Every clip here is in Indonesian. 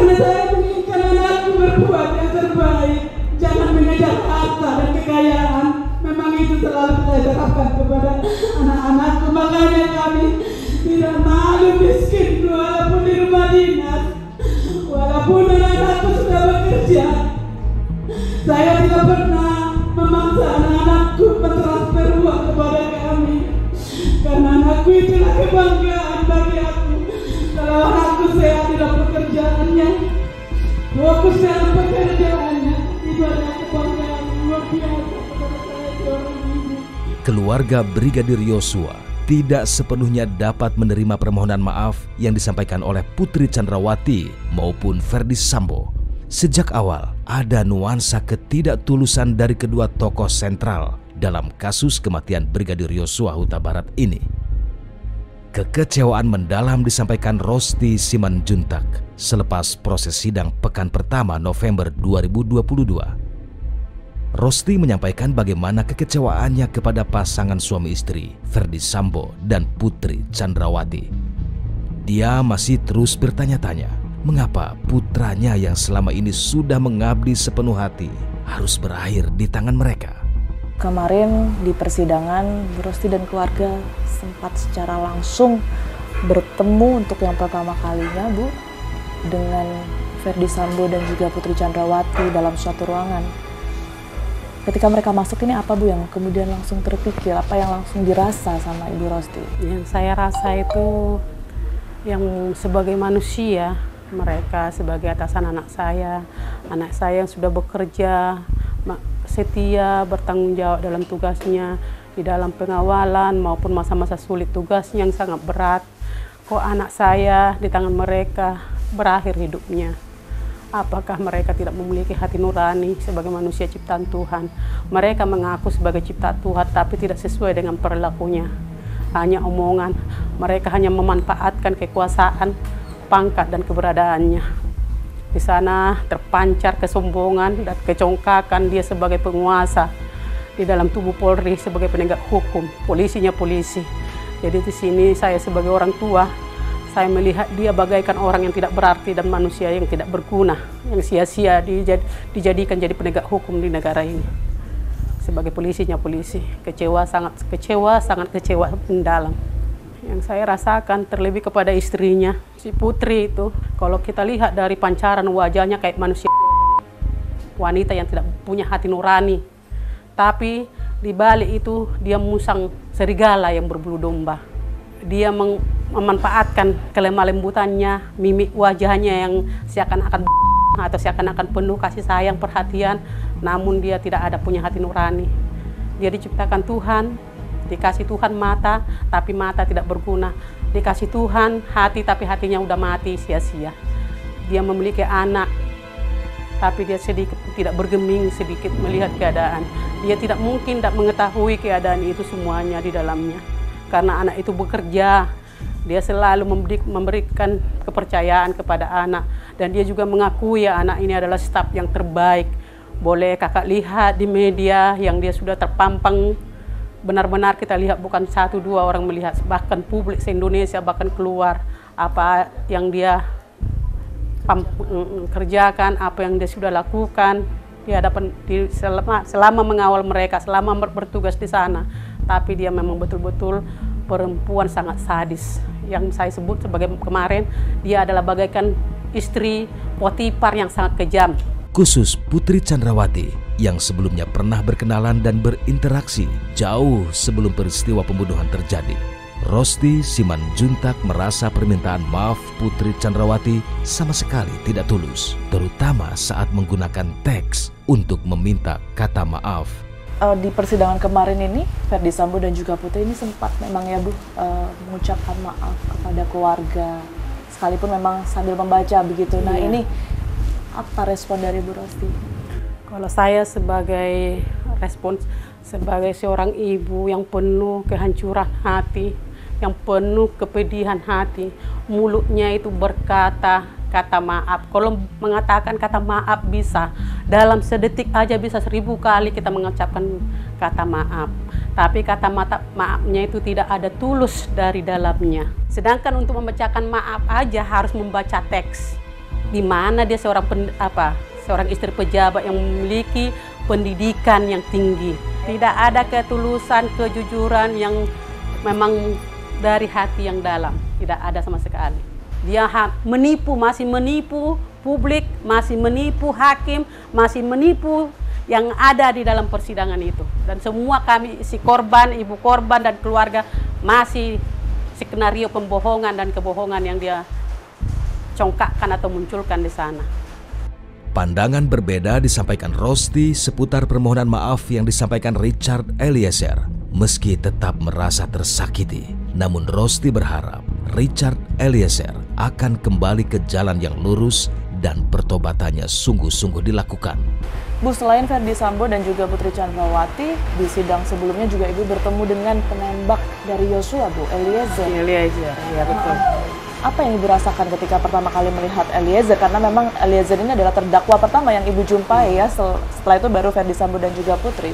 karena saya menginginkan anakku berbuat yang terbaik. Jangan mengejar harta dan kekayaan. Memang itu selalu saya terapkan kepada anak-anakku. Makanya kami tidak malu miskin walaupun di rumah dinas. Walaupun anak-anakku sudah bekerja, saya tidak pernah memaksa anak-anakku mentransfer uang kepada kami. Karena anakku itulah kebanggaan bagi aku. Kalau anakku sehat dalam pekerjaannya, fokus dalam pekerjaannya, itu adalah kebanggaan luar biasa kepada saya seorang ibu. Keluarga Brigadir Yosua tidak sepenuhnya dapat menerima permohonan maaf yang disampaikan oleh Putri Chandrawati maupun Ferdy Sambo. Sejak awal ada nuansa ketidaktulusan dari kedua tokoh sentral dalam kasus kematian Brigadir Yosua Huta Barat ini. Kekecewaan mendalam disampaikan Rosti Simanjuntak selepas proses sidang pekan pertama November 2022. Rosti menyampaikan bagaimana kekecewaannya kepada pasangan suami istri Ferdy Sambo dan Putri Chandrawati. Dia masih terus bertanya-tanya mengapa putranya yang selama ini sudah mengabdi sepenuh hati harus berakhir di tangan mereka. Kemarin di persidangan, Rosti dan keluarga sempat secara langsung bertemu untuk yang pertama kalinya, Bu, dengan Ferdy Sambo dan juga Putri Chandrawati dalam suatu ruangan. Ketika mereka masuk ini apa, Bu, yang kemudian langsung terpikir, apa yang langsung dirasa sama Ibu Rosti? Yang saya rasa itu yang sebagai manusia, mereka sebagai atasan anak saya yang sudah bekerja, setia, bertanggung jawab dalam tugasnya, di dalam pengawalan maupun masa-masa sulit tugasnya yang sangat berat. Kok anak saya di tangan mereka berakhir hidupnya? Apakah mereka tidak memiliki hati nurani sebagai manusia ciptaan Tuhan? Mereka mengaku sebagai ciptaan Tuhan tapi tidak sesuai dengan perilakunya. Hanya omongan, mereka hanya memanfaatkan kekuasaan, pangkat dan keberadaannya. Di sana terpancar kesombongan dan kecongkakan dia sebagai penguasa. Di dalam tubuh Polri sebagai penegak hukum, polisinya polisi. Jadi di sini saya sebagai orang tua, saya melihat dia bagaikan orang yang tidak berarti dan manusia yang tidak berguna, yang sia-sia dijadikan jadi penegak hukum di negara ini. Sebagai polisinya polisi, sangat kecewa mendalam. Yang saya rasakan terlebih kepada istrinya, si Putri itu, kalau kita lihat dari pancaran wajahnya kayak manusia, wanita yang tidak punya hati nurani. Tapi di balik itu dia musang serigala yang berbulu domba. Dia memanfaatkan kelemah lembutannya, mimik wajahnya yang seakan-akan atau seakan-akan penuh kasih sayang, perhatian, namun dia tidak ada punya hati nurani. Dia diciptakan Tuhan, dikasih Tuhan mata, tapi mata tidak berguna. Dikasih Tuhan hati, tapi hatinya udah mati, sia-sia. Dia memiliki anak, tapi dia sedikit tidak bergeming sedikit melihat keadaan. Dia tidak mungkin tidak mengetahui keadaan itu semuanya di dalamnya. Karena anak itu bekerja, dia selalu memberikan kepercayaan kepada anak. Dan dia juga mengakui ya anak ini adalah staf yang terbaik. Boleh kakak lihat di media yang dia sudah terpampang. Benar-benar kita lihat bukan 1-2 orang melihat. Bahkan publik se-Indonesia bahkan keluar apa yang dia kerjakan, apa yang dia sudah lakukan di hadapan selama mengawal mereka, selama bertugas di sana. Tapi dia memang betul-betul perempuan sangat sadis. Yang saya sebut sebagai kemarin, dia adalah bagaikan istri Potifar yang sangat kejam. Khusus Putri Chandrawati yang sebelumnya pernah berkenalan dan berinteraksi jauh sebelum peristiwa pembunuhan terjadi. Rosti Simanjuntak merasa permintaan maaf Putri Chandrawati sama sekali tidak tulus, terutama saat menggunakan teks untuk meminta kata maaf. Di persidangan kemarin ini, Ferdy Sambo dan juga Putri ini sempat memang ya Bu, mengucapkan maaf kepada keluarga, sekalipun memang sambil membaca begitu. Nah ini apa respon dari Bu Rosti? Kalau saya sebagai respons, sebagai seorang ibu yang penuh kehancuran hati, yang penuh kepedihan hati, mulutnya itu berkata kata maaf. Kalau mengatakan kata maaf bisa, dalam sedetik aja bisa 1000 kali kita mengucapkan kata maaf. Tapi kata maafnya itu tidak ada tulus dari dalamnya. Sedangkan untuk membacakan maaf aja harus membaca teks. di mana dia seorang istri pejabat yang memiliki pendidikan yang tinggi. Tidak ada ketulusan, kejujuran yang memang dari hati yang dalam. Tidak ada sama sekali. Dia masih menipu publik, masih menipu hakim, masih menipu yang ada di dalam persidangan itu. Dan semua kami, si korban, ibu korban, dan keluarga masih skenario pembohongan dan kebohongan yang dia congkakkan atau munculkan di sana. Pandangan berbeda disampaikan Rosti seputar permohonan maaf yang disampaikan Richard Eliezer. Meski tetap merasa tersakiti, namun Rosti berharap Richard Eliezer akan kembali ke jalan yang lurus dan pertobatannya sungguh-sungguh dilakukan. Bu, selain Ferdi Sambo dan juga Putri Chandrawati, di sidang sebelumnya juga Ibu bertemu dengan penembak dari Yosua, Bu, Eliezer. Eliezer, ya betul. Apa yang Ibu rasakan ketika pertama kali melihat Eliezer? Karena memang Eliezer ini adalah terdakwa pertama yang Ibu jumpai ya, setelah itu baru Ferdi Sambo dan juga Putri.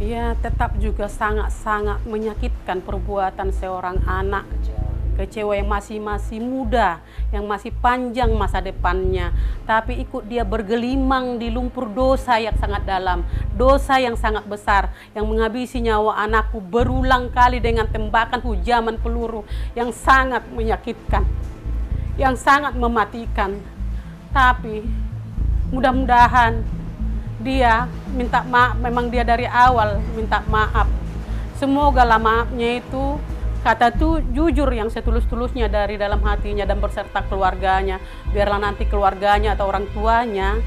Iya, tetap juga sangat-sangat menyakitkan perbuatan seorang anak kecewa yang masih muda, yang masih panjang masa depannya, tapi ikut dia bergelimang di lumpur dosa yang sangat dalam, dosa yang sangat besar, yang menghabisi nyawa anakku berulang kali dengan tembakan hujaman peluru yang sangat menyakitkan, yang sangat mematikan. Tapi mudah-mudahan dia minta maaf, memang dia dari awal minta maaf. Semoga lah maafnya itu kata tuh jujur yang setulus-tulusnya dari dalam hatinya dan berserta keluarganya. Biarlah nanti keluarganya atau orang tuanya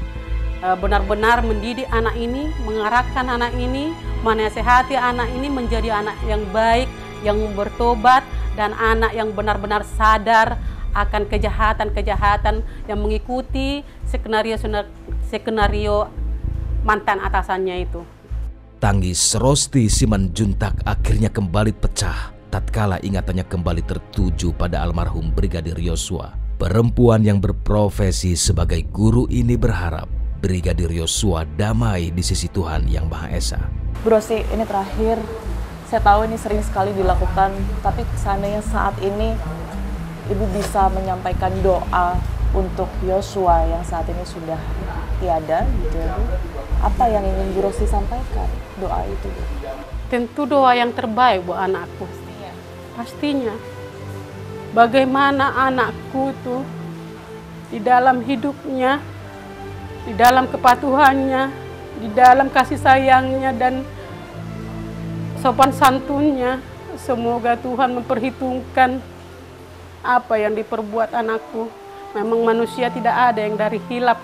benar-benar mendidik anak ini, mengarahkan anak ini, menasehati anak ini menjadi anak yang baik, yang bertobat, dan anak yang benar-benar sadar akan kejahatan-kejahatan yang mengikuti skenario mantan atasannya itu. Tangis Rosti Simanjuntak akhirnya kembali pecah tatkala ingatannya kembali tertuju pada almarhum Brigadir Yosua. Perempuan yang berprofesi sebagai guru ini berharap Brigadir Yosua damai di sisi Tuhan Yang Maha Esa. Bu Rosti, ini terakhir, saya tahu ini sering sekali dilakukan, tapi seandainya saat ini Ibu bisa menyampaikan doa untuk Yosua yang saat ini sudah tiada, gitu ya Bu. Apa yang ingin Bu Rosti sampaikan doa itu, Bu? Tentu doa yang terbaik buat anakku. Pastinya, bagaimana anakku tuh di dalam hidupnya, di dalam kepatuhannya, di dalam kasih sayangnya dan sopan santunnya, semoga Tuhan memperhitungkan apa yang diperbuat anakku. Memang manusia tidak ada yang dari hilap.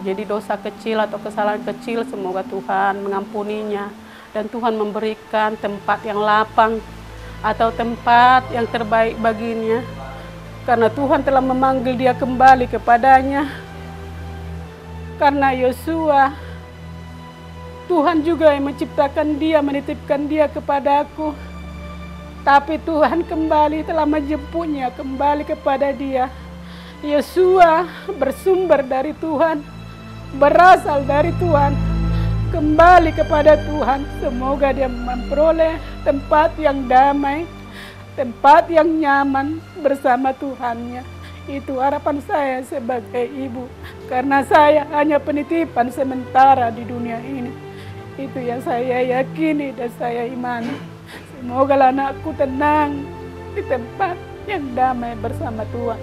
Jadi dosa kecil atau kesalahan kecil, semoga Tuhan mengampuninya dan Tuhan memberikan tempat yang lapang atau tempat yang terbaik baginya, karena Tuhan telah memanggil dia kembali kepadanya. Karena Yosua, Tuhan juga yang menciptakan dia, menitipkan dia kepadaku, tapi Tuhan kembali telah menjemputnya kembali kepada dia. Yosua bersumber dari Tuhan, berasal dari Tuhan, kembali kepada Tuhan. Semoga dia memperoleh tempat yang damai, tempat yang nyaman bersama Tuhannya. Itu harapan saya sebagai ibu, karena saya hanya penitipan sementara di dunia ini. Itu yang saya yakini dan saya imani. Semoga anakku tenang di tempat yang damai bersama Tuhan.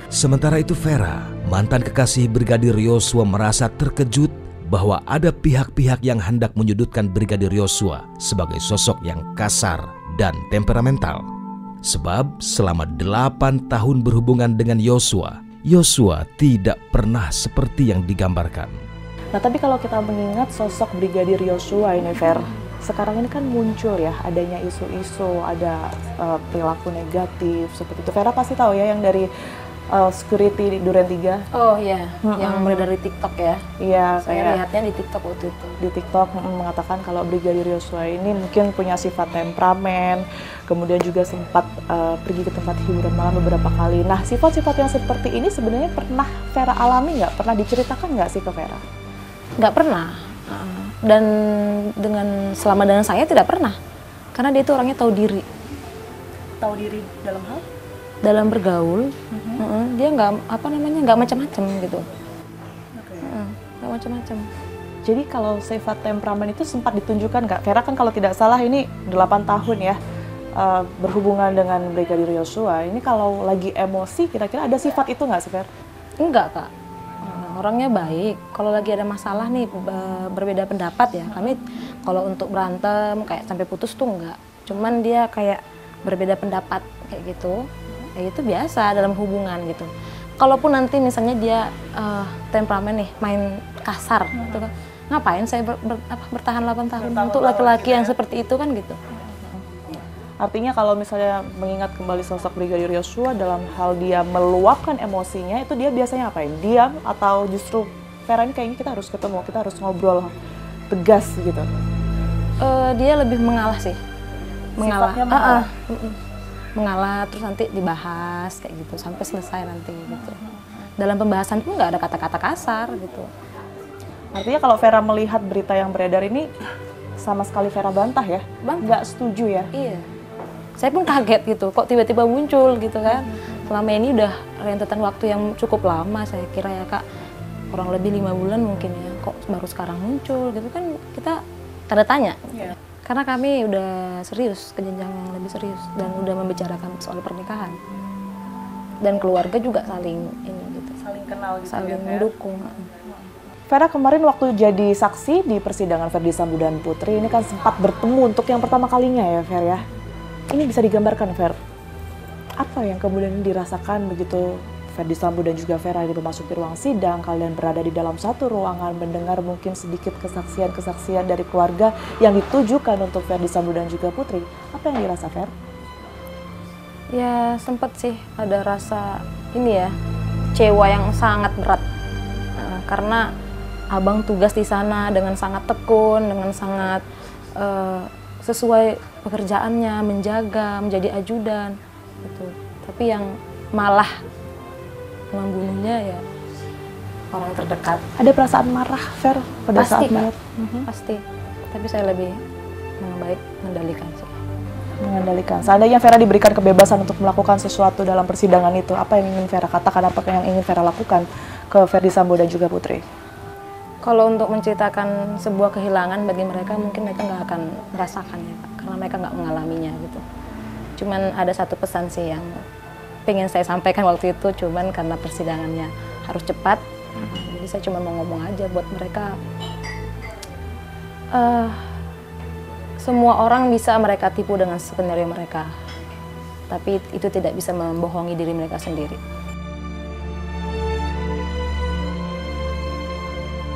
Sementara itu Vera, mantan kekasih Brigadir Yosua, merasa terkejut bahwa ada pihak-pihak yang hendak menyudutkan Brigadir Yosua sebagai sosok yang kasar dan temperamental. Sebab selama 8 tahun berhubungan dengan Yosua, Yosua tidak pernah seperti yang digambarkan. Nah, tapi kalau kita mengingat sosok Brigadir Yosua ini, Fer, sekarang ini kan muncul ya, adanya isu-isu, ada perilaku negatif seperti itu. Vera pasti tahu ya yang dari security di Duren 3. Oh iya, yang mulai dari TikTok ya. Iya, saya lihatnya di TikTok waktu itu. Di TikTok mengatakan kalau Brigadir Yosua ini mungkin punya sifat temperamen, kemudian juga sempat pergi ke tempat hiburan malam beberapa kali. Nah, sifat-sifat yang seperti ini sebenarnya pernah Vera alami nggak? Pernah diceritakan nggak sih ke Vera? Nggak pernah. Dan selama dengan saya tidak pernah. Karena dia itu orangnya tahu diri. Tahu diri dalam hal? dalam bergaul. Dia nggak macam-macam gitu. Nggak macam-macam. Jadi kalau sifat temperamen itu sempat ditunjukkan nggak? Vera kan kalau tidak salah ini 8 tahun ya berhubungan dengan Brigadir Yosua. Ini kalau lagi emosi kira-kira ada sifat itu nggak sih, Ver? Enggak, Kak. Orangnya baik. Kalau lagi ada masalah nih berbeda pendapat ya. Kami kalau untuk berantem kayak sampai putus tuh enggak. Cuman dia kayak berbeda pendapat kayak gitu. Ya itu biasa dalam hubungan gitu. Kalaupun nanti misalnya dia temperamen nih, main kasar gitu kan. Ngapain saya bertahan 8 tahun untuk laki-laki yang seperti itu kan gitu. Artinya kalau misalnya mengingat kembali sosok Brigadir Yosua dalam hal dia meluapkan emosinya, itu dia biasanya apain? Diam atau justru Vera ini kayaknya kita harus ketemu, kita harus ngobrol tegas gitu? Dia lebih mengalah sih. Mengalah. Sifatnya mengalah? Mengalah terus nanti dibahas kayak gitu sampai selesai nanti gitu. Dalam pembahasan pun nggak ada kata-kata kasar gitu. Artinya kalau Vera melihat berita yang beredar ini sama sekali Vera bantah ya? Nggak setuju ya? Iya. Saya pun kaget gitu, kok tiba-tiba muncul gitu kan. Selama ini udah rentetan waktu yang cukup lama saya kira ya Kak. Kurang lebih 5 bulan mungkin ya, kok baru sekarang muncul gitu kan kita tanda tanya. Iya. Karena kami udah serius, ke jenjang yang lebih serius dan udah membicarakan soal pernikahan. Dan keluarga juga saling ini gitu. Saling kenal gitu Saling ya, Ver? mendukung. Vera kemarin waktu jadi saksi di persidangan Ferdy Sambo dan Putri ini kan sempat bertemu untuk yang pertama kalinya ya Ver ya. Ini bisa digambarkan Ver, apa yang kemudian dirasakan begitu Ferdy Sambo dan juga Vera di memasuki ruang sidang, kalian berada di dalam satu ruangan mendengar mungkin sedikit kesaksian-kesaksian dari keluarga yang ditujukan untuk Ferdy Sambo dan juga Putri. Apa yang dirasa Ver? Ya sempat sih ada rasa ini ya, kecewa yang sangat berat. Karena abang tugas di sana dengan sangat tekun, dengan sangat sesuai pekerjaannya, menjaga, menjadi ajudan gitu. Tapi yang malah membunuhnya ya orang terdekat. Ada perasaan marah Ver pada Pasti, saat Kak. melihat? Pasti. Tapi saya lebih baik mengendalikan sih. Mengendalikan. Seandainya Vera diberikan kebebasan untuk melakukan sesuatu dalam persidangan itu, apa yang ingin Vera katakan, apa yang ingin Vera lakukan ke Ferdy Sambo dan juga Putri? Kalau untuk menceritakan sebuah kehilangan bagi mereka, mungkin mereka nggak akan merasakan ya Pak, karena mereka nggak mengalaminya gitu. Cuman ada satu pesan sih yang pengen saya sampaikan waktu itu, cuman karena persidangannya harus cepat, jadi saya cuma mau ngomong aja buat mereka. Semua orang bisa mereka tipu dengan skenario mereka, tapi itu tidak bisa membohongi diri mereka sendiri.